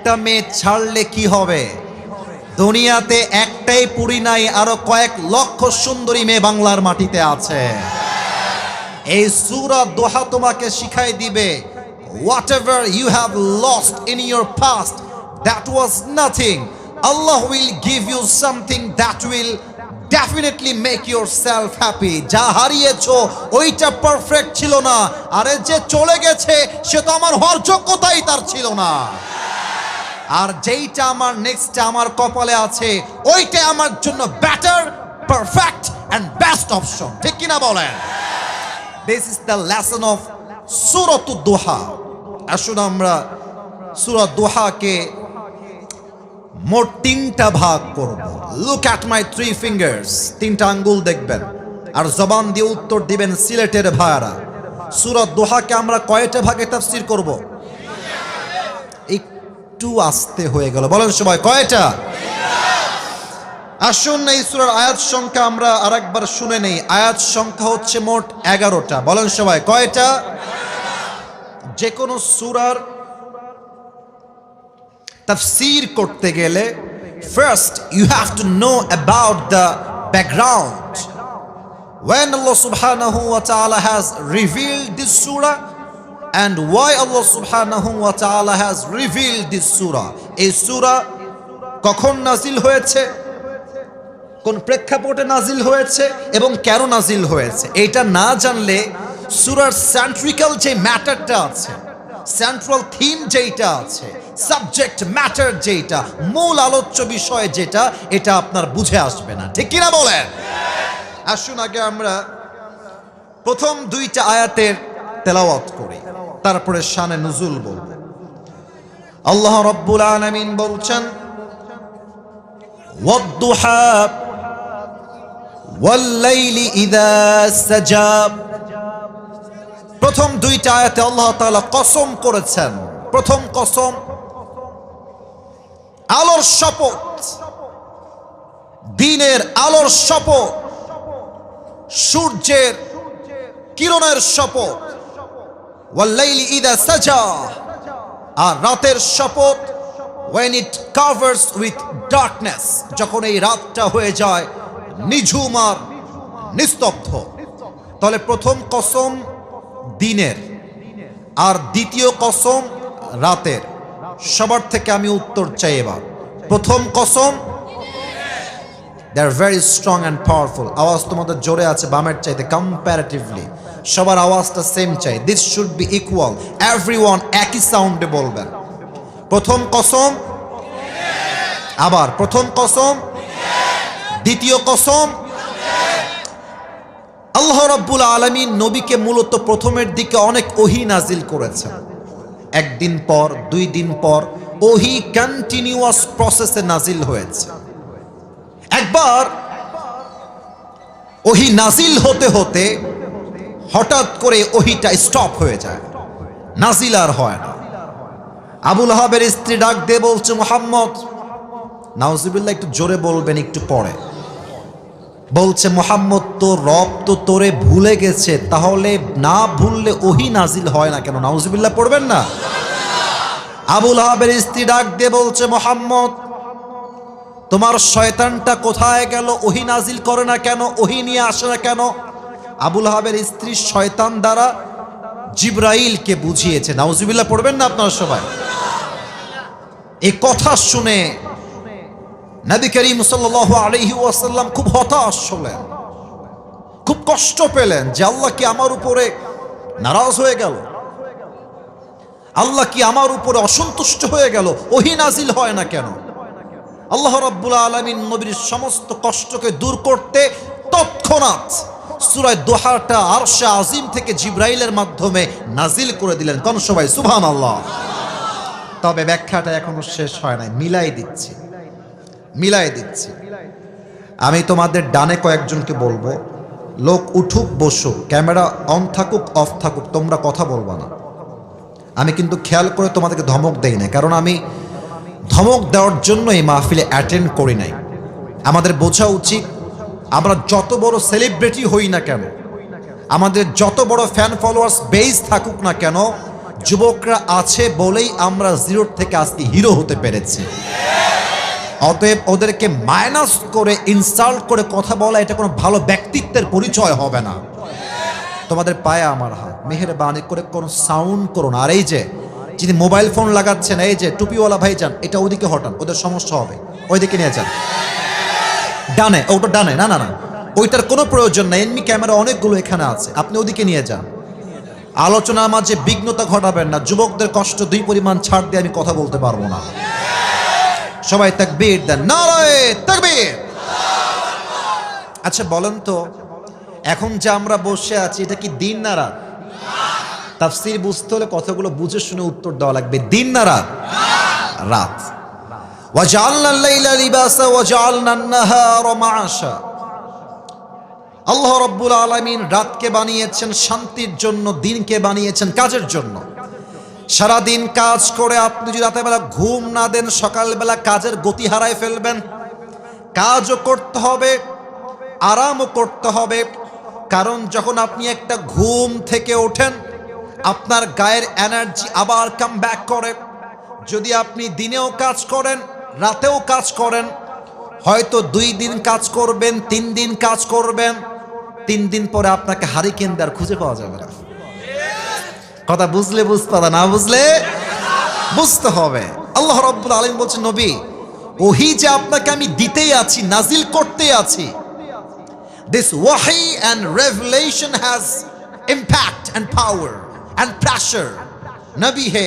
একটা মেয়ে ছাড়লে কি হবে? দুনিয়াতে একটাই পুরী নাই, আরো কয়েক লক্ষ সুন্দরী মেয়ে বাংলার মাটিতে আছে। এই সূরা দোহা তোমাকে শিখাই দিবে, whatever you have lost in your past, that was nothing. Allah will give you something that will definitely make yourself happy. যা হারিয়েছো ওইটা পারফেক্ট ছিল না, আরে যে চলে গেছে সে তো আমার হওয়ার যোগ্যতাই তার ছিল না। আর যেইটা আমার নেক্সট আমার কপালে আছে ওইটা আমার জন্য better, perfect and best option. ঠিক কিনা বলেন? This is the lesson of Surah Ad-Duha. আসুন আমরা সূরা দোহাকে মোট তিনটা ভাগ করব। Look at my 3 fingers. তিনটা আঙ্গুল দেখবেন আর জবান দিয়ে উত্তর দিবেন সিলেটের ভাইরা। সূরা দোহাকে আমরা কয়টা ভাগে তাফসীর করব? একটু আস্তে হয়ে গেল, বলেন সবাই কয়টা? আসুন এই সূরার আয়াত সংখ্যা আমরা আরেকবার শুনে নেই। আয়াত সংখ্যা হচ্ছে মোট 11টা। বলেন সবাই কয়টা? যে কোনো সূরার তাফসীর করতে গেলে first you have to know about the background. When Allah subhanahu wa ta'ala has revealed this surah and why Allah subhanahu wa ta'ala has revealed this surah. এই সূরা কখন নাজিল হয়েছে, কোন প্রেক্ষাপটে নাজিল হয়েছে এবং কেন নাজিল হয়েছে, এটা না জানলে সূরার সেন্ট্রিক্যাল যে ম্যাটারটা আছে, সেন্ট্রাল থিম যেটা আছে, সাবজেক্ট ম্যাটার যেটা, মূল আলোচ্য বিষয় যেটা, এটা আপনার বুঝে আসবে না। ঠিক কিনা বলেন? আসুন আগে আমরা প্রথম 2টা আয়াতের তেলাওয়াত করি, তারপরে শানে নুজুল বলব। আল্লাহ রাব্বুল আলামিন বলছেন, ওয়াদ-দুহা ওয়াল-লাইলি ইযা সাজা। প্রথম 2টা আয়াতে আল্লাহ তাআলা কসম করেছেন। প্রথম কসম আলোর শপথ, দিনের আলোর শপথ, সূর্যের কিরণের শপথ, ওয়াল-লাইলি ইযা সাজা, আর রাতের শপথ, when it covers with darkness, যখন এই রাতটা হয়ে যায় নিঝুম আর নিস্তব্ধ। তাহলে প্রথম কসম দিনের আর দ্বিতীয় কসম রাতের। সবার থেকে আমি উত্তর চাই এবার। প্রথম কসম, they are very strong and powerful. আওয়াজ তোমাদের জোরে আছে বামের চাইতে কম্পারেটিভলি। সবার আওয়াজটা সেম চাই, this should be equal, everyone একই সাউন্ডে বলবেন। প্রথম কসম, আবার প্রথম কসম, দ্বিতীয় কসম। আল্লাহ রাব্বুল আলামিন নবীকে মূলত প্রথমের দিকে অনেক ওহী নাজিল করেছেন। একদিন পর, 2 দিন পর ওহী কন্টিনিউয়াস প্রসেসে নাজিল হয়েছে। একবার ওহী নাজিল হতে হতে হঠাৎ করে ওহীটা স্টপ হয়ে যায়, নাজিল আর হয় না। আবু লাহাবের স্ত্রী ডাক দিয়ে বলছে, মুহাম্মদ, নাউজুবিল্লাহ, একটু জোরে বলবেন একটু পরে। বলছে, মুহাম্মদ, তো রব তো তোরে ভুলে গেছে, তাহলে না ভুললে ওহী নাজিল হয় না কেন? নাউজুবিল্লাহ পড়বেন না? আবু লাহাবের স্ত্রী ডাক দিয়ে বলছে, মুহাম্মদ, তোমার শয়তানটা কোথায় গেল? ওহী নাজিল করে না কেন? ওহী নিয়ে আসে না কেন? আবু লাহাবের স্ত্রী শয়তান দ্বারা জিবরাইলকে বুঝিয়েছে। নাউজুবিল্লাহ পড়বেন না আপনারা সবাই? এই কথা শুনে নবী করিম সাল্লাল্লাহু আলাইহি ওয়াসাল্লাম খুব হতাশ হলেন, খুব কষ্ট পেলেন যে আল্লাহ কি আমার উপরে নারাজ হয়ে গেল? আল্লাহ কি আমার উপরে অসন্তুষ্ট হয়ে গেল? ওহী নাজিল হয় না কেন? আল্লাহ রাব্বুল আলামিন নবীর সমস্ত কষ্টকে দূর করতে তৎক্ষণাৎ সূরা দোহাটা আরশে আজিম থেকে জিবরাইলের মাধ্যমে নাজিল করে দিলেন। কোন সবাই সুবহানাল্লাহ। তবে ব্যাখ্যাটা এখনো শেষ হয় নাই, মিলাই দিচ্ছি। আমি তোমাদের ডানে কয়েকজনকে বলবো, লোক উঠুক বসুক, ক্যামেরা অন থাকুক অফ থাকুক, তোমরা কথা বলবা না। আমি কিন্তু খেয়াল করে তোমাদেরকে ধমক দেই না, কারণ আমি ধমক দেওয়ার জন্য এই মাহফিলে অ্যাটেন্ড করি নাই। আমাদের বোঝা উচিত, আমরা যত বড় সেলিব্রিটি হই না কেন, আমাদের যত বড় ফ্যান ফলোয়ার্স বেস থাকুক না কেন, যুবকরা আছে বলেই আমরা জিরো থেকে আজকে হিরো হতে পেরেছি। অতএব ওদেরকে মাইনাস করে ইনসাল্ট করে কথা বলা এটা কোনো ভালো ব্যক্তিত্বের পরিচয় হবে না। তোমাদের পায়ে আমার হাত, মেহেরবানি করে কোনো সাউন্ড করো না। আর এই যে যিনি মোবাইল ফোন লাগাচ্ছেন, এই যে টুপিওয়ালা ভাই যান, এটা ওইদিকে হটান, ওদের সমস্যা হবে, ওইদিকে নিয়ে যান। ডানে, ওটা ডানে, না না না, ওইটার কোনো প্রয়োজন নাই। এমনি ক্যামেরা অনেকগুলো এখানে আছে, আপনি ওদিকে নিয়ে যান। আলোচনার মাঝে বিঘ্নতা ঘটাবেন না। যুবকদের কষ্ট দুই পরিমাণ ছাড় দিয়ে আমি কথা বলতে পারবো না। সবাই তাকবীর দেন, নারায়ে তাকবীর। আচ্ছা বলেন তো, এখন যে আমরা বসে আছি এটা কি দিন না রাত? তাফসীর বুঝতে হলে কথাগুলো বুঝে শুনে উত্তর দেওয়া লাগবে। দিন না রাত? রাত। ওয়াজআলনা আল-লাইলা লিবাসা ওয়াজআলনা আন-নাহারা মাআশা। আল্লাহ রাব্বুল আলামিন রাতকে বানিয়েছেন শান্তির জন্য, দিনকে বানিয়েছেন কাজের জন্য। সারাদিন কাজ করে আপনি যদি রাতের বেলা ঘুম না দেন, সকালবেলা কাজের গতি হারায় ফেলবেন। কাজও করতে হবে, আরামও করতে হবে, কারণ যখন আপনি একটা ঘুম থেকে ওঠেন আপনার গায়ের এনার্জি আবার কাম ব্যাক করে। যদি আপনি দিনেও কাজ করেন, রাতেও কাজ করেন, হয়তো 2 দিন কাজ করবেন, 3 দিন কাজ করবেন, 3 দিন পরে আপনাকে হারিকেন দেওয়ার খুঁজে পাওয়া যাবে না। কথা বুঝলে বুঝতে পারা, না বুঝলে বুঝতে হবে। আল্লাহ রাব্বুল আলামিন বলছেন, নবী ওহী যে আপনাকে আমি দিতেই আছি, নাজিল করতেই আছি, this wahi and revelation has impact and power and pressure. নবী হে